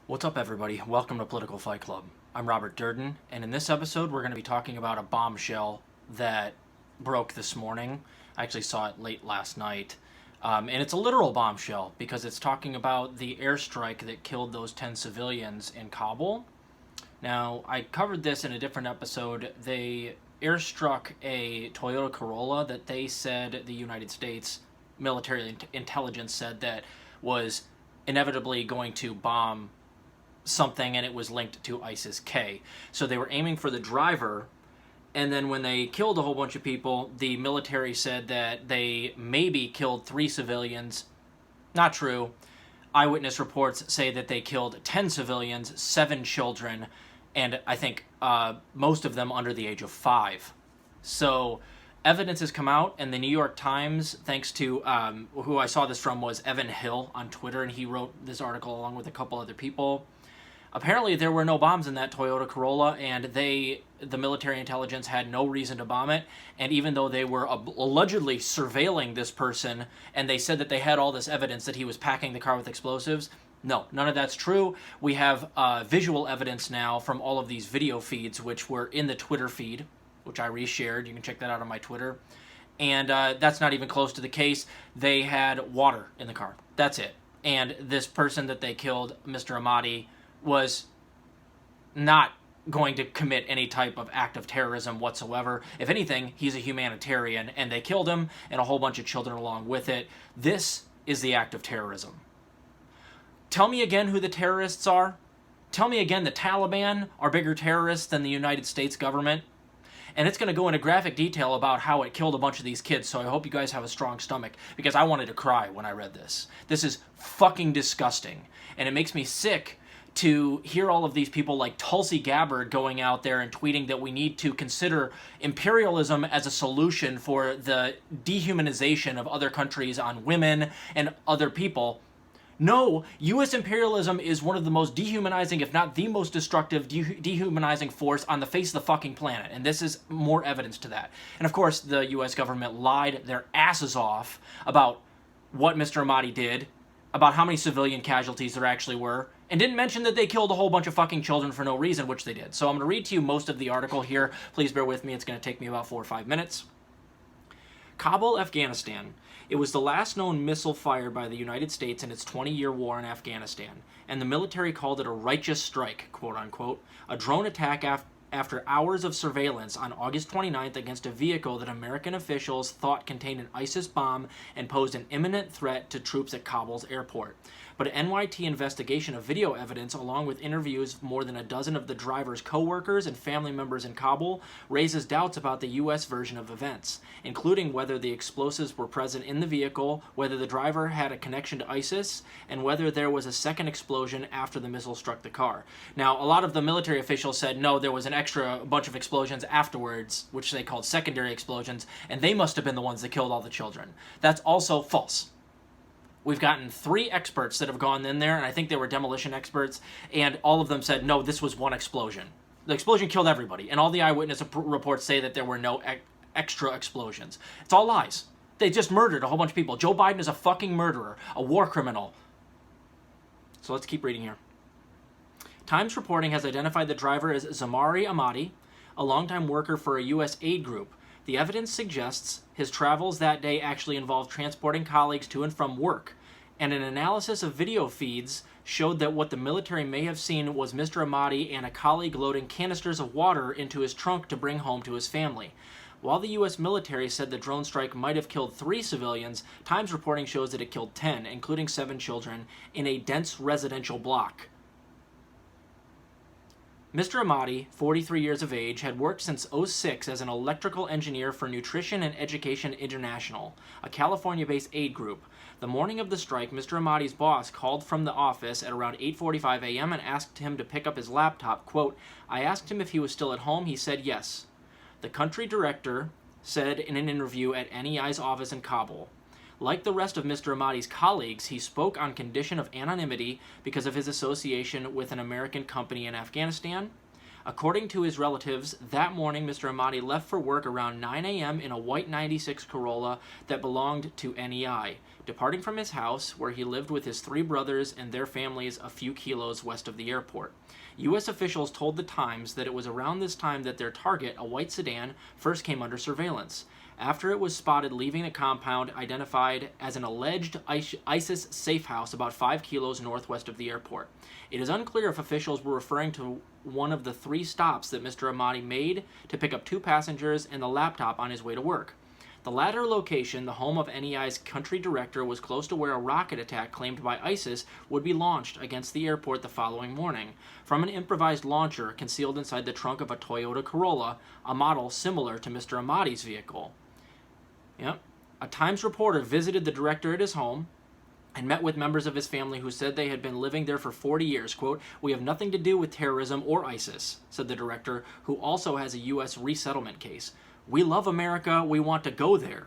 What's up, everybody? Welcome to Political Fight Club. I'm Robert Durden, and in this episode, we're going to be talking about a bombshell that broke this morning. I actually saw it late last night. And it's a literal bombshell because it's talking about the airstrike that killed those 10 civilians in Kabul. Now, I covered this in a different episode. They airstruck a Toyota Corolla that they said the United States military intelligence said that was inevitably going to bomb something, and it was linked to ISIS-K. So they were aiming for the driver, and then when they killed a whole bunch of people, the military said that they maybe killed 3 civilians. Not true. Eyewitness reports say that they killed 10 civilians, 7 children, and I think most of them under the age of 5. So evidence has come out, and the New York Times, thanks to who I saw this from was Evan Hill on Twitter, and he wrote this article along with a couple other people. Apparently, there were no bombs in that Toyota Corolla, and the military intelligence had no reason to bomb it. And even though they were allegedly surveilling this person, and they said that they had all this evidence that he was packing the car with explosives, no, none of that's true. We have visual evidence now from all of these video feeds, which were in the Twitter feed, which I reshared. You can check that out on my Twitter. And that's not even close to the case. They had water in the car. That's it. And this person that they killed, Mr. Ahmadi, was not going to commit any type of act of terrorism whatsoever. If anything, he's a humanitarian, and they killed him and a whole bunch of children along with it. This is the act of terrorism. Tell me again who the terrorists are. Tell me again the Taliban are bigger terrorists than the United States government. And it's going to go into graphic detail about how it killed a bunch of these kids, so I hope you guys have a strong stomach, because I wanted to cry when I read this. This is fucking disgusting, and it makes me sick to hear all of these people like Tulsi Gabbard going out there and tweeting that we need to consider imperialism as a solution for the dehumanization of other countries on women and other people. No, U.S. imperialism is one of the most dehumanizing, if not the most destructive, dehumanizing force on the face of the fucking planet. And this is more evidence to that. And of course, the U.S. government lied their asses off about what Mr. Ahmadi did, about how many civilian casualties there actually were, and didn't mention that they killed a whole bunch of fucking children for no reason, which they did. So I'm going to read to you most of the article here. Please bear with me. It's going to take me about 4 or 5 minutes. Kabul, Afghanistan. It was the last known missile fired by the United States in its 20-year war in Afghanistan, and the military called it a righteous strike, quote-unquote, a drone attack after hours of surveillance on August 29th against a vehicle that American officials thought contained an ISIS bomb and posed an imminent threat to troops at Kabul's airport. But an NYT investigation of video evidence, along with interviews of more than a dozen of the driver's co-workers and family members in Kabul, raises doubts about the U.S. version of events, including whether the explosives were present in the vehicle, whether the driver had a connection to ISIS, and whether there was a second explosion after the missile struck the car. Now, a lot of the military officials said, no, there was an extra bunch of explosions afterwards, which they called secondary explosions, and they must have been the ones that killed all the children. That's also false. We've gotten 3 experts that have gone in there, and I think they were demolition experts, and all of them said, no, this was one explosion. The explosion killed everybody, and all the eyewitness reports say that there were no extra explosions. It's all lies. They just murdered a whole bunch of people. Joe Biden is a fucking murderer, a war criminal. So let's keep reading here. Times reporting has identified the driver as Zamari Ahmadi, a longtime worker for a U.S. aid group. The evidence suggests his travels that day actually involved transporting colleagues to and from work, and an analysis of video feeds showed that what the military may have seen was Mr. Ahmadi and a colleague loading canisters of water into his trunk to bring home to his family. While the U.S. military said the drone strike might have killed 3 civilians, Times reporting shows that it killed 10, including 7 children, in a dense residential block. Mr. Ahmadi, 43 years of age, had worked since '06 as an electrical engineer for Nutrition and Education International, a California-based aid group. The morning of the strike, Mr. Ahmadi's boss called from the office at around 8:45 a.m. and asked him to pick up his laptop. Quote, I asked him if he was still at home. He said yes. The country director said in an interview at NEI's office in Kabul. Like the rest of Mr. Ahmadi's colleagues, he spoke on condition of anonymity because of his association with an American company in Afghanistan. According to his relatives, that morning Mr. Ahmadi left for work around 9 a.m. in a white 96 Corolla that belonged to NEI, departing from his house where he lived with his 3 brothers and their families a few kilos west of the airport. U.S. officials told the Times that it was around this time that their target, a white sedan, first came under surveillance. After it was spotted leaving the compound identified as an alleged ISIS safe house about 5 kilos northwest of the airport. It is unclear if officials were referring to one of the 3 stops that Mr. Ahmadi made to pick up 2 passengers and the laptop on his way to work. The latter location, the home of NEI's country director, was close to where a rocket attack claimed by ISIS would be launched against the airport the following morning, from an improvised launcher concealed inside the trunk of a Toyota Corolla, a model similar to Mr. Ahmadi's vehicle. Yep. A Times reporter visited the director at his home and met with members of his family who said they had been living there for 40 years. Quote, "We have nothing to do with terrorism or ISIS," said the director, who also has a U.S. resettlement case. "We love America. We want to go there."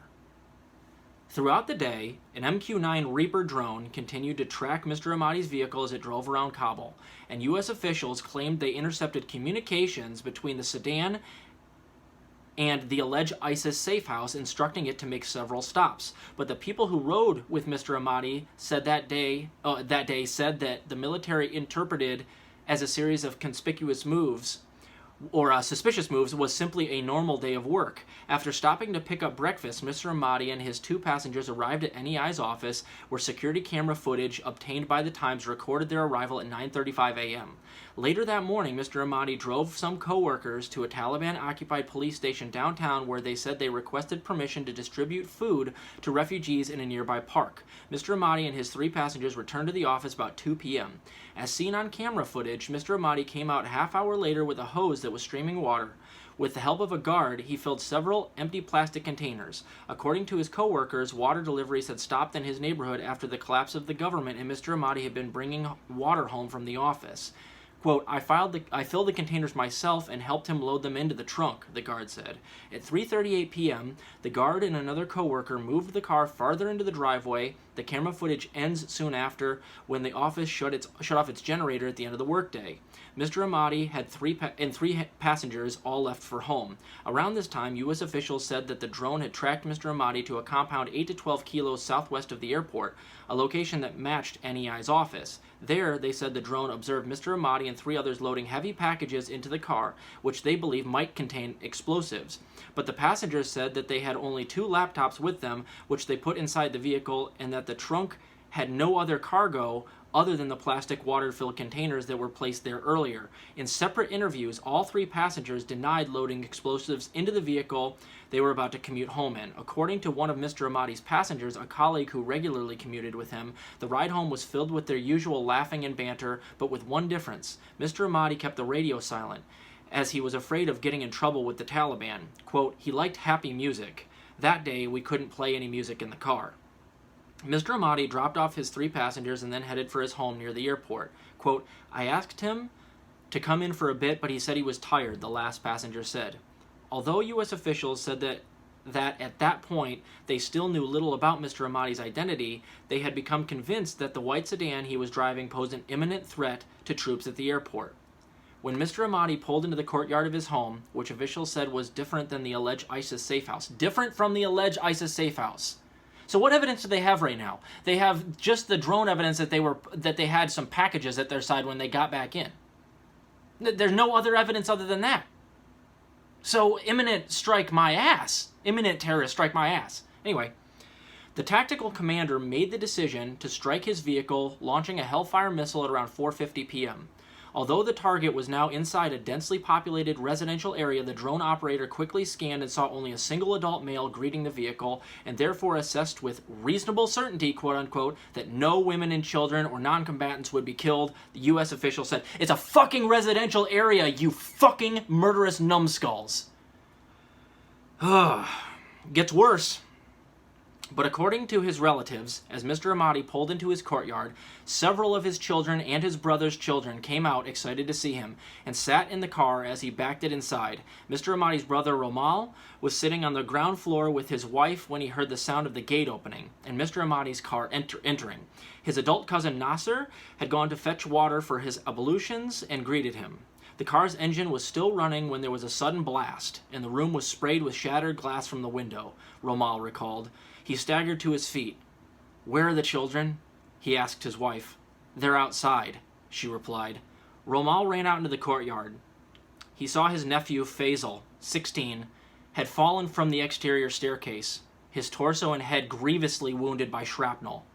Throughout the day, an MQ-9 Reaper drone continued to track Mr. Ahmadi's vehicle as it drove around Kabul, and U.S. officials claimed they intercepted communications between the sedan and the alleged ISIS safe house, instructing it to make several stops. But the people who rode with Mr. Ahmadi said that day said that the military interpreted as a series of conspicuous moves or suspicious moves was simply a normal day of work. After stopping to pick up breakfast, Mr. Ahmadi and his 2 passengers arrived at NEI's office, where security camera footage obtained by the Times recorded their arrival at 9:35 a.m. Later that morning, Mr. Ahmadi drove some co-workers to a Taliban-occupied police station downtown where they said they requested permission to distribute food to refugees in a nearby park. Mr. Ahmadi and his 3 passengers returned to the office about 2 p.m. As seen on camera footage, Mr. Ahmadi came out half-hour later with a hose that was streaming water. With the help of a guard, he filled several empty plastic containers. According to his co-workers, water deliveries had stopped in his neighborhood after the collapse of the government, and Mr. Ahmadi had been bringing water home from the office. Quote, I filled the containers myself and helped him load them into the trunk, the guard said. At 3:38 p.m., the guard and another co-worker moved the car farther into the driveway. The camera footage ends soon after when the office shut off its generator at the end of the workday. Mr. Ahmadi had 3 passengers, all left for home. Around this time, U.S. officials said that the drone had tracked Mr. Ahmadi to a compound 8 to 12 kilos southwest of the airport, a location that matched NEI's office. There, they said the drone observed Mr. Ahmadi and 3 others loading heavy packages into the car, which they believe might contain explosives. But the passengers said that they had only 2 laptops with them, which they put inside the vehicle, and that the trunk had no other cargo other than the plastic water-filled containers that were placed there earlier. In separate interviews, all 3 passengers denied loading explosives into the vehicle they were about to commute home in. According to one of Mr. Ahmadi's passengers, a colleague who regularly commuted with him, the ride home was filled with their usual laughing and banter, but with one difference. Mr. Ahmadi kept the radio silent, as he was afraid of getting in trouble with the Taliban. Quote, he liked happy music. That day, we couldn't play any music in the car. Mr. Ahmadi dropped off his 3 passengers and then headed for his home near the airport. Quote, I asked him to come in for a bit, but he said he was tired, the last passenger said. Although U.S. officials said that at that point they still knew little about Mr. Ahmadi's identity, they had become convinced that the white sedan he was driving posed an imminent threat to troops at the airport. When Mr. Ahmadi pulled into the courtyard of his home, which officials said was different than the alleged ISIS safe house. Different from the alleged ISIS safe house. So what evidence do they have right now? They have just the drone evidence that they had some packages at their side when they got back in. There's no other evidence other than that. So imminent strike my ass. Imminent terrorist strike my ass. Anyway, the tactical commander made the decision to strike his vehicle, launching a Hellfire missile at around 4:50 p.m. Although the target was now inside a densely populated residential area, the drone operator quickly scanned and saw only a single adult male greeting the vehicle, and therefore assessed with reasonable certainty, quote-unquote, that no women and children or non-combatants would be killed. The U.S. official said, it's a fucking residential area, you fucking murderous numbskulls. Gets worse. But according to his relatives, as Mr. Ahmadi pulled into his courtyard, several of his children and his brother's children came out excited to see him and sat in the car as he backed it inside. Mr. Ahmadi's brother Romal was sitting on the ground floor with his wife when he heard the sound of the gate opening and Mr. Ahmadi's car entering. His adult cousin Nasser had gone to fetch water for his ablutions and greeted him. The car's engine was still running when there was a sudden blast, and the room was sprayed with shattered glass from the window, Romal recalled. He staggered to his feet. "Where are the children?" he asked his wife. "They're outside," she replied. Romal ran out into the courtyard. He saw his nephew, Faisal, 16, had fallen from the exterior staircase, his torso and head grievously wounded by shrapnel.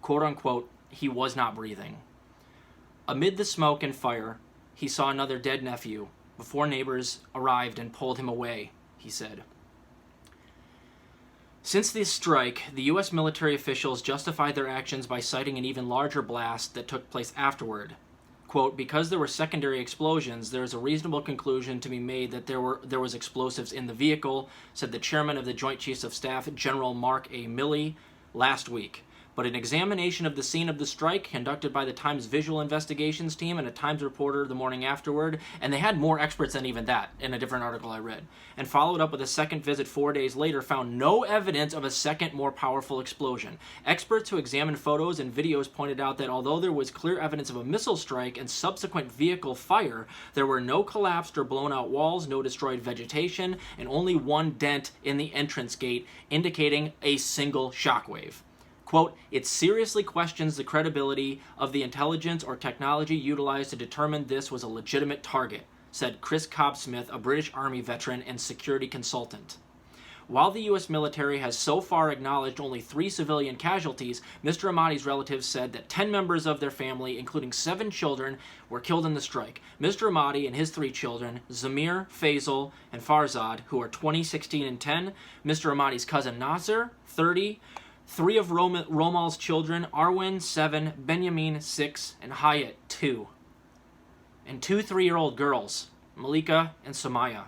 Quote-unquote, he was not breathing. Amid the smoke and fire, he saw another dead nephew before neighbors arrived and pulled him away, he said. Since this strike, the U.S. military officials justified their actions by citing an even larger blast that took place afterward. Quote, because there were secondary explosions, there is a reasonable conclusion to be made that there was explosives in the vehicle, said the chairman of the Joint Chiefs of Staff, General Mark A. Milley, last week. But an examination of the scene of the strike conducted by the Times Visual Investigations team and a Times reporter the morning afterward, and they had more experts than even that in a different article I read, and followed up with a second visit 4 days later, found no evidence of a second, more powerful explosion. Experts who examined photos and videos pointed out that although there was clear evidence of a missile strike and subsequent vehicle fire, there were no collapsed or blown out walls, no destroyed vegetation, and only one dent in the entrance gate, indicating a single shockwave. Quote, it seriously questions the credibility of the intelligence or technology utilized to determine this was a legitimate target, said Chris Cobb-Smith, a British Army veteran and security consultant. While the U.S. military has so far acknowledged only 3 civilian casualties, Mr. Ahmadi's relatives said that 10 members of their family, including 7 children, were killed in the strike. Mr. Ahmadi and his 3 children, Zamir, Faisal, and Farzad, who are 20, 16, and 10, Mr. Ahmadi's cousin Nasser, 30, 3 of Romal's children, Arwen, 7, Benjamin, 6, and Hayat, 2. And 2 3-year-old girls, Malika and Sumaya.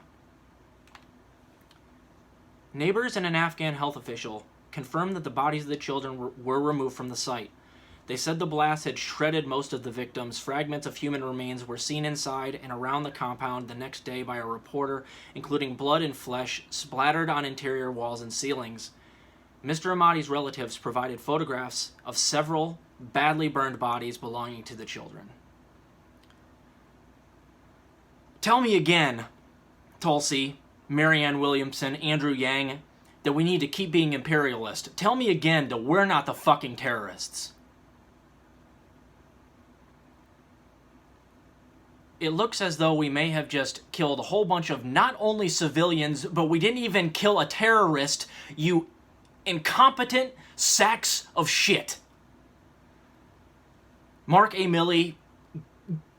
Neighbors and an Afghan health official confirmed that the bodies of the children were removed from the site. They said the blast had shredded most of the victims. Fragments of human remains were seen inside and around the compound the next day by a reporter, including blood and flesh splattered on interior walls and ceilings. Mr. Ahmadi's relatives provided photographs of several badly burned bodies belonging to the children. Tell me again, Tulsi, Marianne Williamson, Andrew Yang, that we need to keep being imperialist. Tell me again that we're not the fucking terrorists. It looks as though we may have just killed a whole bunch of not only civilians, but we didn't even kill a terrorist, you incompetent sacks of shit. Mark A. Milley,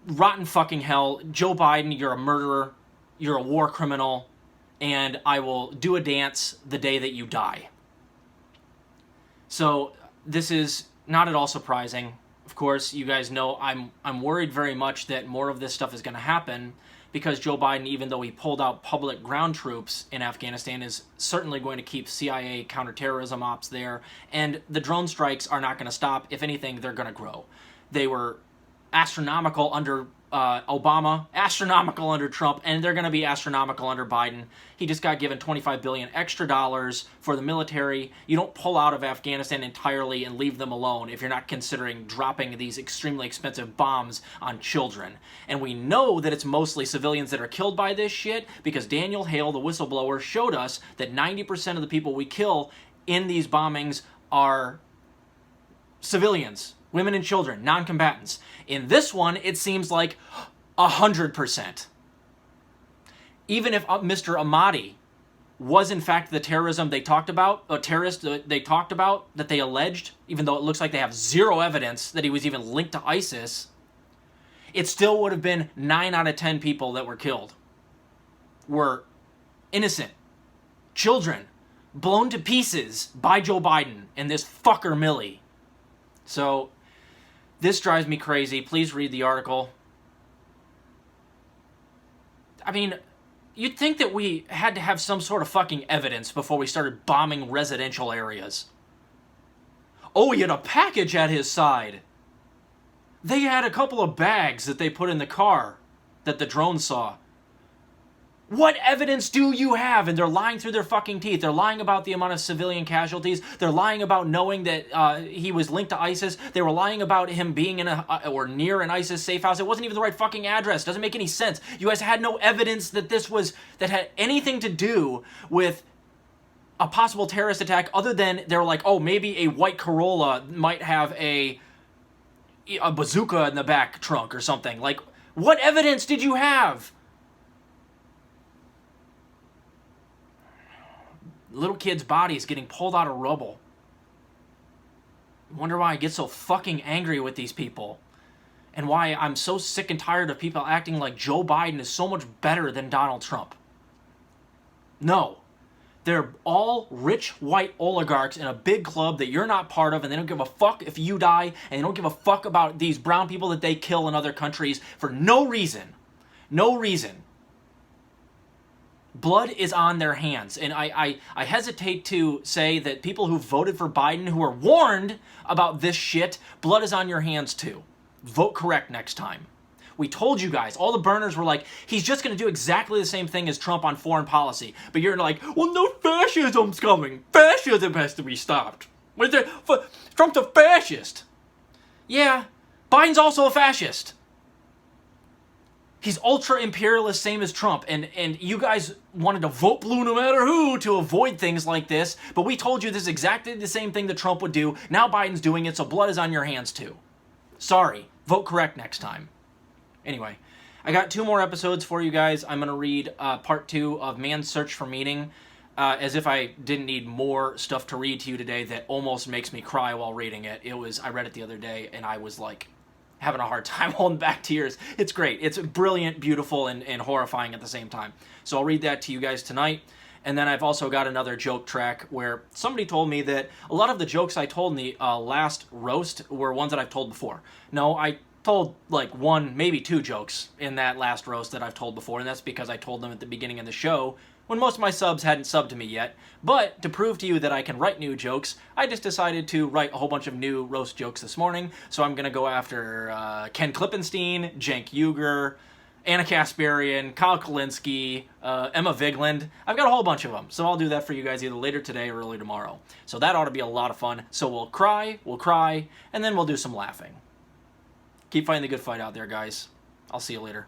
rotten fucking hell. Joe Biden, you're a murderer. You're a war criminal. And I will do a dance the day that you die. So this is not at all surprising. Of course, you guys know I'm worried very much that more of this stuff is going to happen because Joe Biden, even though he pulled out public ground troops in Afghanistan, is certainly going to keep CIA counterterrorism ops there. And the drone strikes are not going to stop. If anything, they're going to grow. They were astronomical under Obama, astronomical under Trump, and they're going to be astronomical under Biden. He just got given $25 billion extra dollars for the military. You don't pull out of Afghanistan entirely and leave them alone if you're not considering dropping these extremely expensive bombs on children. And we know that it's mostly civilians that are killed by this shit because Daniel Hale, the whistleblower, showed us that 90% of the people we kill in these bombings are civilians. Women and children, non-combatants. In this one, it seems like 100%. Even if Mr. Ahmadi was in fact the terrorism they talked about, a terrorist they talked about, that they alleged, even though it looks like they have zero evidence that he was even linked to ISIS, it still would have been 9 out of 10 people that were killed were innocent. Children blown to pieces by Joe Biden and this fucker Milley. So this drives me crazy. Please read the article. I mean, you'd think that we had to have some sort of fucking evidence before we started bombing residential areas. Oh, he had a package at his side. They had a couple of bags that they put in the car that the drone saw. What evidence do you have? And they're lying through their fucking teeth. They're lying about the amount of civilian casualties. They're lying about knowing that he was linked to ISIS. They were lying about him being in or near an ISIS safe house. It wasn't even the right fucking address. Doesn't make any sense. You guys had no evidence that that had anything to do with a possible terrorist attack, other than they were like, oh, maybe a white Corolla might have a bazooka in the back trunk or something. Like, what evidence did you have? Little kids' bodies getting pulled out of rubble. I wonder why I get so fucking angry with these people. And why I'm so sick and tired of people acting like Joe Biden is so much better than Donald Trump. No. They're all rich white oligarchs in a big club that you're not part of, and they don't give a fuck if you die, and they don't give a fuck about these brown people that they kill in other countries for no reason. No reason. Blood is on their hands, and I hesitate to say that people who voted for Biden, who are warned about this shit, blood is on your hands too. Vote correct next time. We told you guys, all the Berners were like, he's just going to do exactly the same thing as Trump on foreign policy. But you're like, well, no, fascism's coming. Fascism has to be stopped. Trump's a fascist. Yeah, Biden's also a fascist. He's ultra-imperialist, same as Trump, and you guys wanted to vote blue no matter who to avoid things like this, but we told you this is exactly the same thing that Trump would do. Now Biden's doing it, so blood is on your hands too. Sorry. Vote correct next time. Anyway, I got 2 more episodes for you guys. I'm going to read part 2 of Man's Search for Meaning, as if I didn't need more stuff to read to you today that almost makes me cry while reading it. I read it the other day, and I was like, having a hard time holding back tears. It's great. It's brilliant, beautiful, and horrifying at the same time. So I'll read that to you guys tonight. And then I've also got another joke track where somebody told me that a lot of the jokes I told in the last roast were ones that I've told before. No, I told like 1, maybe 2 jokes in that last roast that I've told before, and that's because I told them at the beginning of the show when most of my subs hadn't subbed to me yet. But to prove to you that I can write new jokes, I just decided to write a whole bunch of new roast jokes this morning. So I'm going to go after Ken Klippenstein, Cenk Uygur, Anna Kasparian, Kyle Kalinske, Emma Vigeland. I've got a whole bunch of them. So I'll do that for you guys either later today or early tomorrow. So that ought to be a lot of fun. So we'll cry, and then we'll do some laughing. Keep fighting the good fight out there, guys. I'll see you later.